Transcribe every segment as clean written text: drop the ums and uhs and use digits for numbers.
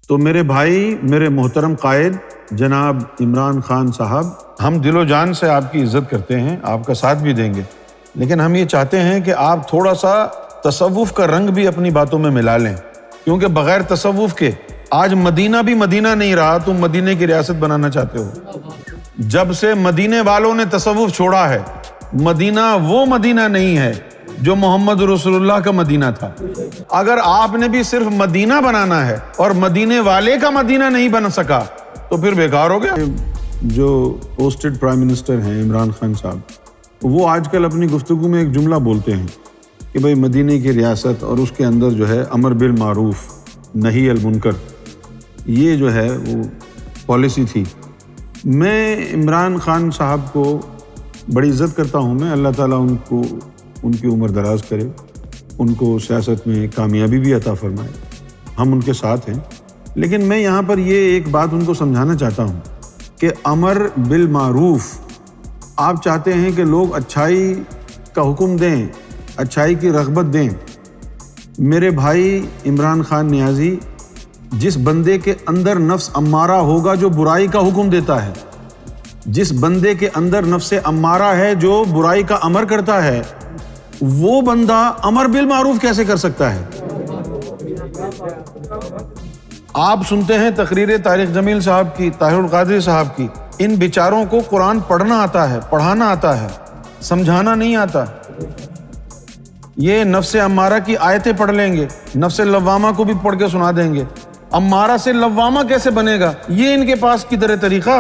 تو میرے بھائی، میرے محترم قائد جناب عمران خان صاحب، ہم دل و جان سے آپ کی عزت کرتے ہیں، آپ کا ساتھ بھی دیں گے، لیکن ہم یہ چاہتے ہیں کہ آپ تھوڑا سا تصوف کا رنگ بھی اپنی باتوں میں ملا لیں، کیونکہ بغیر تصوف کے آج مدینہ بھی مدینہ نہیں رہا۔ تم مدینہ کی ریاست بنانا چاہتے ہو۔ جب سے مدینے والوں نے تصوف چھوڑا ہے، مدینہ وہ مدینہ نہیں ہے جو محمد رسول اللہ کا مدینہ تھا۔ اگر آپ نے بھی صرف مدینہ بنانا ہے اور مدینے والے کا مدینہ نہیں بن سکا تو پھر بیکار ہو گیا۔ جو پوسٹڈ پرائم منسٹر ہیں عمران خان صاحب، وہ آج کل اپنی گفتگو میں ایک جملہ بولتے ہیں کہ بھائی مدینے کی ریاست اور اس کے اندر جو ہے امر بالمعروف نہی المنکر، یہ جو ہے وہ پالیسی تھی۔ میں عمران خان صاحب کو بڑی عزت کرتا ہوں، میں اللہ تعالیٰ ان کی عمر دراز کرے، ان کو سیاست میں کامیابی بھی عطا فرمائے، ہم ان کے ساتھ ہیں۔ لیکن میں یہاں پر یہ ایک بات ان کو سمجھانا چاہتا ہوں کہ امر بالمعروف، آپ چاہتے ہیں کہ لوگ اچھائی کا حکم دیں، اچھائی کی رغبت دیں۔ میرے بھائی عمران خان نیازی، جس بندے کے اندر نفس امارہ ہوگا جو برائی کا حکم دیتا ہے، جس بندے کے اندر نفس امارہ ہے جو برائی کا امر کرتا ہے، وہ بندہ امر بالمعروف کیسے کر سکتا ہے؟ آپ سنتے ہیں تقریر طارق جمیل صاحب کی، طاہر القادری صاحب کی، ان بیچاروں کو قرآن پڑھنا آتا ہے، پڑھانا آتا ہے، سمجھانا نہیں آتا۔ یہ نفس امارہ کی آیتیں پڑھ لیں گے، نفس لوامہ کو بھی پڑھ کے سنا دیں گے۔ امارہ سے لوامہ کیسے بنے گا؟ یہ ان کے پاس کدھر طریقہ؟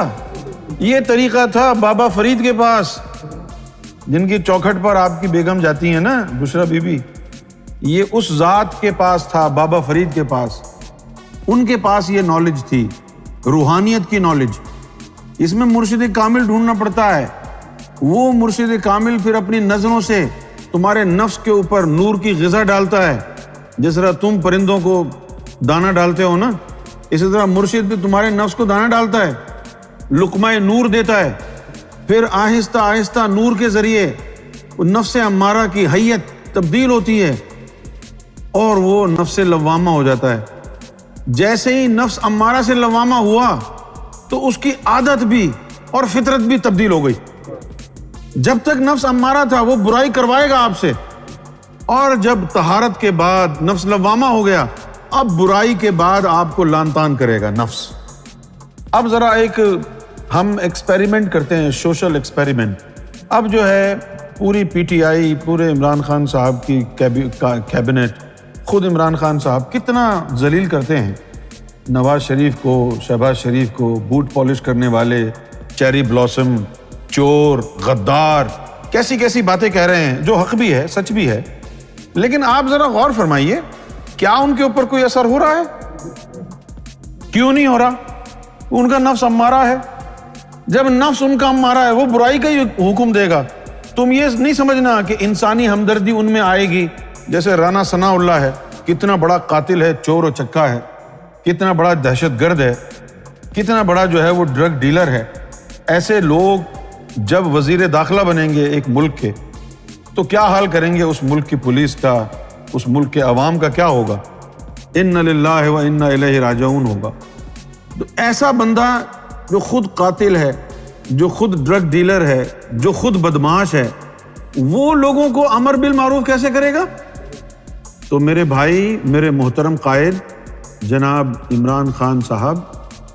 یہ طریقہ تھا بابا فرید کے پاس، جن کی چوکھٹ پر آپ کی بیگم جاتی ہیں نا، بشرا بی بی، یہ اس ذات کے پاس تھا، بابا فرید کے پاس۔ ان کے پاس یہ نالج تھی، روحانیت کی نالج۔ اس میں مرشد کامل ڈھونڈنا پڑتا ہے۔ وہ مرشد کامل پھر اپنی نظروں سے تمہارے نفس کے اوپر نور کی غذا ڈالتا ہے، جس طرح تم پرندوں کو دانہ ڈالتے ہو نا، اسی طرح مرشد بھی تمہارے نفس کو دانہ ڈالتا ہے، لقمہ نور دیتا ہے، پھر آہستہ آہستہ نور کے ذریعے نفس امارہ کی حیت تبدیل ہوتی ہے اور وہ نفس لوامہ ہو جاتا ہے۔ جیسے ہی نفس امارہ سے لوامہ ہوا تو اس کی عادت بھی اور فطرت بھی تبدیل ہو گئی۔ جب تک نفس امارہ تھا وہ برائی کروائے گا آپ سے، اور جب طہارت کے بعد نفس لوامہ ہو گیا، اب برائی کے بعد آپ کو لان تان کرے گا نفس۔ اب ذرا ایک ہم ایکسپیریمنٹ کرتے ہیں، سوشل ایکسپیریمنٹ۔ اب جو ہے پوری پی ٹی آئی، پورے عمران خان صاحب کی کیبنٹ، خود عمران خان صاحب کتنا ذلیل کرتے ہیں نواز شریف کو، شہباز شریف کو، بوٹ پالش کرنے والے، چیری بلاسم، چور، غدار، کیسی کیسی باتیں کہہ رہے ہیں، جو حق بھی ہے، سچ بھی ہے۔ لیکن آپ ذرا غور فرمائیے، کیا ان کے اوپر کوئی اثر ہو رہا ہے؟ کیوں نہیں ہو رہا؟ ان کا نفس امارہ ہے۔ جب نفس ان کا امارہ ہے، وہ برائی کا ہی حکم دے گا۔ تم یہ نہیں سمجھنا کہ انسانی ہمدردی ان میں آئے گی، جیسے رانا ثناء اللہ ہے، کتنا بڑا قاتل ہے، چور و چکا ہے، کتنا بڑا دہشت گرد ہے، کتنا بڑا جو ہے وہ ڈرگ ڈیلر ہے۔ ایسے لوگ جب وزیر داخلہ بنیں گے ایک ملک کے، تو کیا حال کریں گے اس ملک کی پولیس کا، اس ملک کے عوام کا کیا ہوگا؟ ان للہ و انا الیہ راجعون ہوگا۔ تو ایسا بندہ جو خود قاتل ہے، جو خود ڈرگ ڈیلر ہے، جو خود بدماش ہے، وہ لوگوں کو امر بالمعروف کیسے کرے گا؟ تو میرے بھائی، میرے محترم قائد جناب عمران خان صاحب،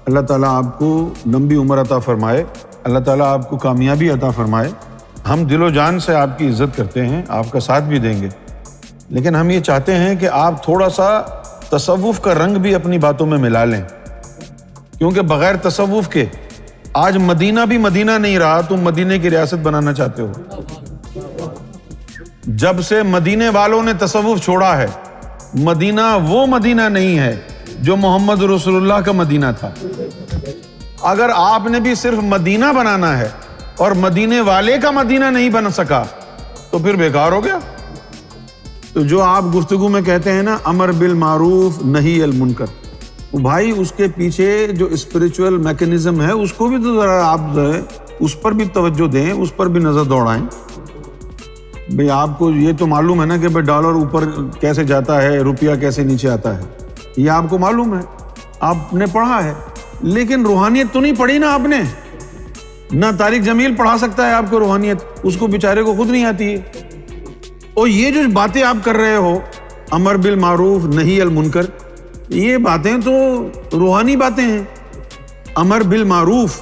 اللہ تعالیٰ آپ کو لمبی عمر عطا فرمائے، اللہ تعالیٰ آپ کو کامیابی عطا فرمائے۔ ہم دل و جان سے آپ کی عزت کرتے ہیں، آپ کا ساتھ بھی دیں گے، لیکن ہم یہ چاہتے ہیں کہ آپ تھوڑا سا تصوف کا رنگ بھی اپنی باتوں میں ملا لیں، کیونکہ بغیر تصوف کے آج مدینہ بھی مدینہ نہیں رہا۔ تم مدینہ کی ریاست بنانا چاہتے ہو۔ جب سے مدینے والوں نے تصوف چھوڑا ہے، مدینہ وہ مدینہ نہیں ہے جو محمد رسول اللہ کا مدینہ تھا۔ اگر آپ نے بھی صرف مدینہ بنانا ہے اور مدینے والے کا مدینہ نہیں بن سکا تو پھر بیکار ہو گیا۔ تو جو آپ گفتگو میں کہتے ہیں نا امر بالمعروف نہی المنکر، بھائی اس کے پیچھے جو اسپریچول میکنزم ہے اس کو بھی تو ذرا آپ اس پر بھی توجہ دیں، اس پر بھی نظر دوڑائیں۔ بھئی آپ کو یہ تو معلوم ہے نا کہ بھئی ڈالر اوپر کیسے جاتا ہے، روپیہ کیسے نیچے آتا ہے، یہ آپ کو معلوم ہے۔ آپ نے پڑھا ہے، لیکن روحانیت تو نہیں پڑھی نا آپ نے. نہ طارق جمیل پڑھا سکتا ہے آپ کو روحانیت، اس کو بیچارے کو خود نہیں آتی ہے. اور یہ جو باتیں آپ کر رہے ہو، امر بالمعروف نہی المنکر، یہ باتیں تو روحانی باتیں ہیں. امر بالمعروف،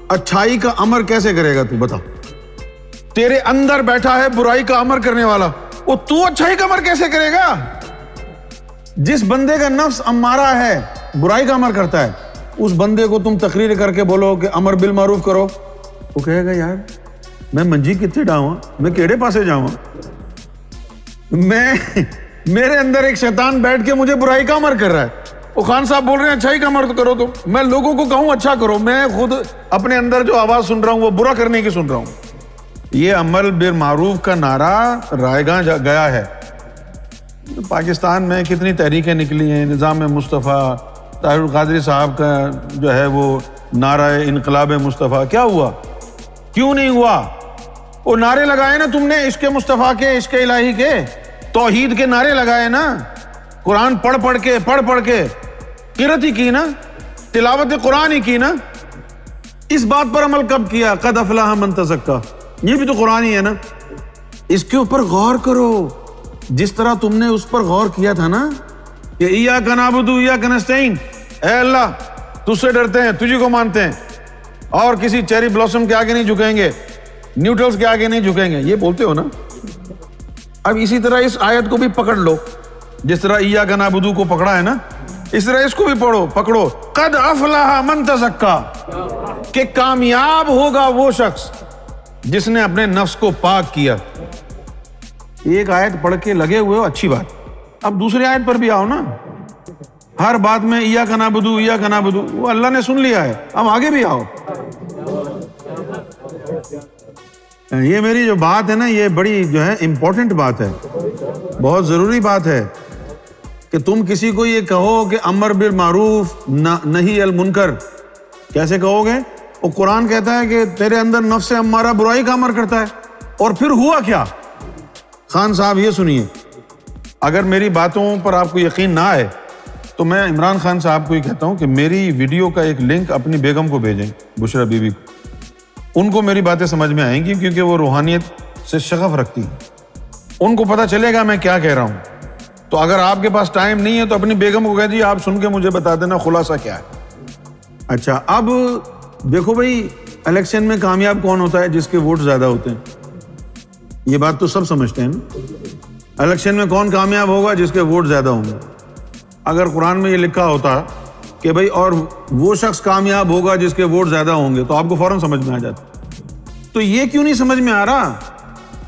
اچھائی کا امر کیسے کرے گا تو بتا؟ تیرے اندر بیٹھا ہے برائی کا امر کرنے والا، وہ تو اچھائی کا امر کیسے کرے گا؟ جس بندے کا نفس امارہ ہے، برائی کا امر کرتا ہے، اس بندے کو تم تقریر کر کے بولو کہ امر بالمعروف کرو، وہ کہے گا یار میں منجی کتنے ڈاواں، میں کیڑے پاسے جاواں، میرے اندر ایک شیطان بیٹھ کے مجھے برائی کا امر کر رہا ہے. وہ خان صاحب بول رہے ہیں اچھائی کا امر کرو، تو میں لوگوں کو کہوں اچھا کرو، میں خود اپنے اندر جو آواز سن رہا ہوں وہ برا کرنے کی سن رہا ہوں. یہ امر بالمعروف کا نعرہ رائے گاں گیا ہے. پاکستان میں کتنی تحریکیں نکلی ہیں، نظام مصطفیٰ، طاہر القادری صاحب کا جو ہے وہ نعرہ انقلاب مصطفیٰ، کیا ہوا؟ کیوں نہیں ہوا؟ وہ نعرے لگائے نا تم نے، عشق مصطفیٰ کے، عشق الہی کے، توحید کے نعرے لگائے نا، قرآن پڑھ پڑھ کے قرأت ہی کی نا، تلاوت قرآن ہی کی نا. اس بات پر عمل کب کیا؟ قد افلح من تزکیٰ، یہ بھی تو قرآن ہی ہے نا. اس کے اوپر غور کرو، جس طرح تم نے اس پر غور کیا تھا نا کہ ایاک نعبد و ایاک نستعین، اے اللہ تجھ سے ڈرتے ہیں، تجھی کو مانتے ہیں، اور کسی چیری بلاسم کے آگے نہیں جھکیں گے، نیوٹرلز کے آگے نہیں جھکیں گے، یہ بولتے ہو نا. اب اسی طرح اس آیت کو بھی پکڑ لو، جس طرح ایاک نعبد کو پکڑا ہے نا، اس طرح اس کو بھی پکڑو. قد افلح من تزکیٰ، کہ کامیاب ہوگا وہ شخص جس نے اپنے نفس کو پاک کیا. ایک آیت پڑھ کے لگے ہوئے ہو، اچھی بات. اب دوسری آیت پر بھی آؤ نا. ہر بات میں ایاک نعبد ایاک نعبد، وہ اللہ نے سن لیا ہے، اب آگے بھی آؤ. یہ میری جو بات ہے نا، یہ بڑی جو ہے امپورٹنٹ بات ہے، بہت ضروری بات ہے کہ تم کسی کو یہ کہو کہ امر بالمعروف نہی المنکر، کیسے کہو گے؟ وہ قرآن کہتا ہے کہ تیرے اندر نفس امارہ برائی کا امر کرتا ہے. اور پھر ہوا کیا؟ خان صاحب یہ سنیے، اگر میری باتوں پر آپ کو یقین نہ آئے تو میں عمران خان صاحب کو یہ کہتا ہوں کہ میری ویڈیو کا ایک لنک اپنی بیگم کو بھیجیں، بشرا بی بی کو. ان کو میری باتیں سمجھ میں آئیں گی، کیونکہ وہ روحانیت سے شغف رکھتی ہیں، ان کو پتہ چلے گا میں کیا کہہ رہا ہوں. تو اگر آپ کے پاس ٹائم نہیں ہے تو اپنی بیگم کو کہہ دیجیے آپ سن کے مجھے بتا دینا خلاصہ کیا ہے. اچھا، اب دیکھو بھائی، الیکشن میں کامیاب کون ہوتا ہے؟ جس کے ووٹ زیادہ ہوتے ہیں. یہ بات تو سب سمجھتے ہیں نا. الیکشن میں کون کامیاب ہوگا؟ جس کے ووٹ زیادہ ہوں گے. اگر قرآن میں یہ لکھا ہوتا کہ بھائی اور وہ شخص کامیاب ہوگا جس کے ووٹ زیادہ ہوں گے، تو آپ کو فوراً سمجھ میں آ جاتا. تو یہ کیوں نہیں سمجھ میں آ رہا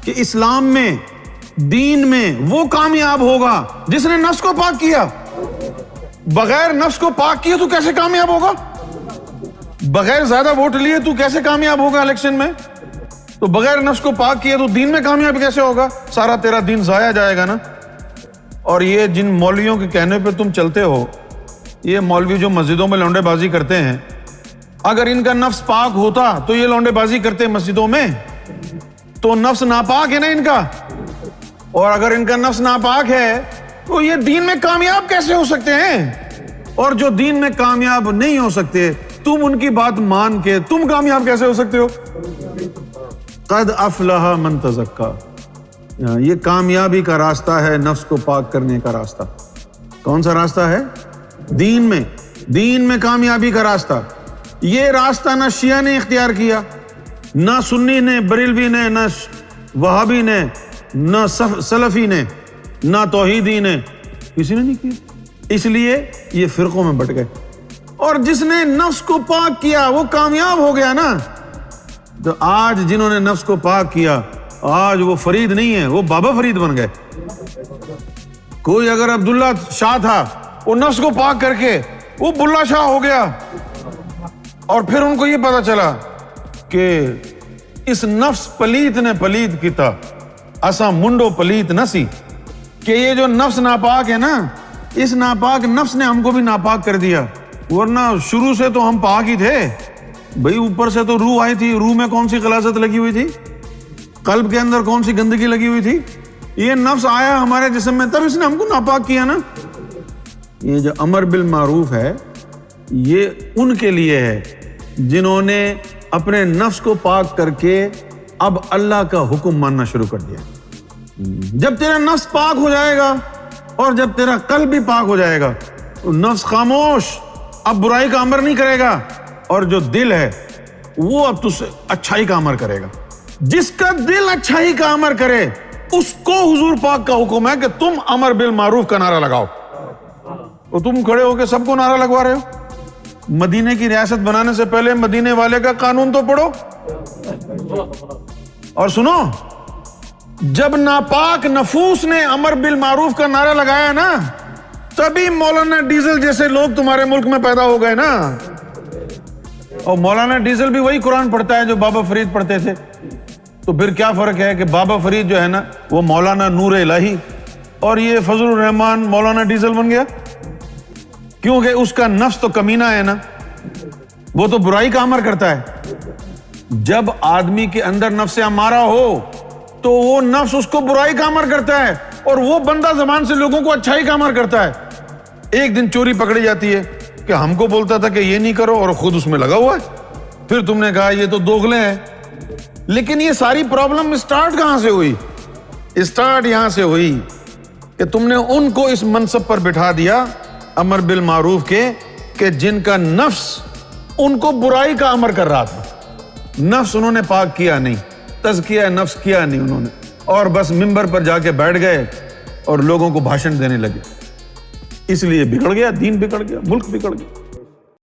کہ اسلام میں، دین میں وہ کامیاب ہوگا جس نے نفس کو پاک کیا؟ بغیر نفس کو پاک کیے تو کیسے کامیاب ہوگا؟ بغیر زیادہ ووٹ لیے تو کیسے کامیاب ہوگا الیکشن میں؟ تو بغیر نفس کو پاک کیے تو دین میں کامیاب کیسے ہوگا؟ سارا تیرا دین ضائع جائے گا نا. اور یہ جن مولویوں کے کہنے پہ تم چلتے ہو، یہ مولوی جو مسجدوں میں لونڈے بازی کرتے ہیں، اگر ان کا نفس پاک ہوتا تو یہ لونڈے بازی کرتے مسجدوں میں؟ تو نفس ناپاک ہے نا ان کا. اور اگر ان کا نفس ناپاک ہے تو یہ دین میں کامیاب کیسے ہو سکتے ہیں؟ اور جو دین میں کامیاب نہیں ہو سکتے، تم ان کی بات مان کے تم کامیاب کیسے ہو سکتے ہو؟ قد افلح من تزکیٰ، یہ کامیابی کا راستہ ہے، نفس کو پاک کرنے کا راستہ. کون سا راستہ ہے؟ دین میں کامیابی کا راستہ. یہ راستہ نہ شیعہ نے اختیار کیا، نہ سنی نے، بریلوی نے، نہ وہابی نے، نہ سلفی نے، نہ توحیدی نے، کسی نے نہیں کیا. اس لیے یہ فرقوں میں بٹ گئے. اور جس نے نفس کو پاک کیا وہ کامیاب ہو گیا نا. تو آج جنہوں نے نفس کو پاک کیا، آج وہ فرید نہیں ہے، وہ بابا فرید بن گئے. کوئی اگر عبداللہ شاہ تھا، وہ نفس کو پاک کر کے وہ بلّہ شاہ ہو گیا. اور پھر ان کو یہ پتا چلا کہ اس نفس پلیت نے پلیت کیتا، اسا منڈو پلیت نسی، کہ یہ جو نفس ناپاک ہے نا، اس ناپاک نفس نے ہم کو بھی ناپاک کر دیا. ورنہ شروع سے تو ہم پاک ہی تھے بھئی. اوپر سے تو روح آئی تھی، روح میں کون سی غلاظت لگی ہوئی تھی؟ قلب کے اندر کون سی گندگی لگی ہوئی تھی؟ یہ نفس آیا ہمارے جسم میں، تب اس نے ہم کو ناپاک کیا نا. یہ جو امر بالمعروف ہے، یہ ان کے لیے ہے جنہوں نے اپنے نفس کو پاک کر کے اب اللہ کا حکم ماننا شروع کر دیا۔ جب تیرا نفس پاک ہو جائے گا اور جب تیرا قلب بھی پاک ہو جائے گا تو نفس خاموش، اب برائی کا امر نہیں کرے گا، اور جو دل ہے وہ اب تجھ سے اچھائی کا امر کرے گا۔ جس کا دل اچھائی کا امر کرے اس کو حضور پاک کا حکم ہے کہ تم امر بالمعروف کا نعرہ لگاؤ۔ تو تم کھڑے ہو کے سب کو نعرہ لگوا رہے ہو۔ مدینے کی ریاست بنانے سے پہلے مدینے والے کا قانون تو پڑھو اور سنو۔ جب ناپاک نفوس نے امر بالمعروف کا نعرہ لگایا نا، تبھی مولانا ڈیزل جیسے لوگ تمہارے ملک میں پیدا ہو گئے نا۔ اور مولانا ڈیزل بھی وہی قرآن پڑھتا ہے جو بابا فرید پڑھتے تھے۔ تو پھر کیا فرق ہے کہ بابا فرید جو ہے نا وہ مولانا نور الہی اور یہ فضل الرحمان مولانا ڈیزل بن گیا؟ کیونکہ اس کا نفس تو کمینہ ہے نا، وہ تو برائی کا امر کرتا ہے۔ جب آدمی کے اندر نفس امارہ ہو تو وہ نفس اس کو برائی کا امر کرتا ہے، اور وہ بندہ زبان سے لوگوں کو اچھائی کا امر کرتا ہے۔ ایک دن چوری پکڑی جاتی ہے کہ ہم کو بولتا تھا کہ یہ نہیں کرو اور خود اس میں لگا ہوا ہے، پھر تم نے کہا یہ تو دوغلے ہیں۔ لیکن یہ ساری پرابلم اسٹارٹ کہاں سے ہوئی؟ اسٹارٹ یہاں سے ہوئی کہ تم نے ان کو اس منصب پر بٹھا دیا امر بالمعروف کے کہ جن کا نفس ان کو برائی کا امر کر رہا تھا۔ نفس انہوں نے پاک کیا نہیں، تزکیہ نفس کیا نہیں انہوں نے، اور بس منبر پر جا کے بیٹھ گئے اور لوگوں کو بھاشن دینے لگے۔ اس لیے بگڑ گیا، دین بگڑ گیا، ملک بگڑ گیا۔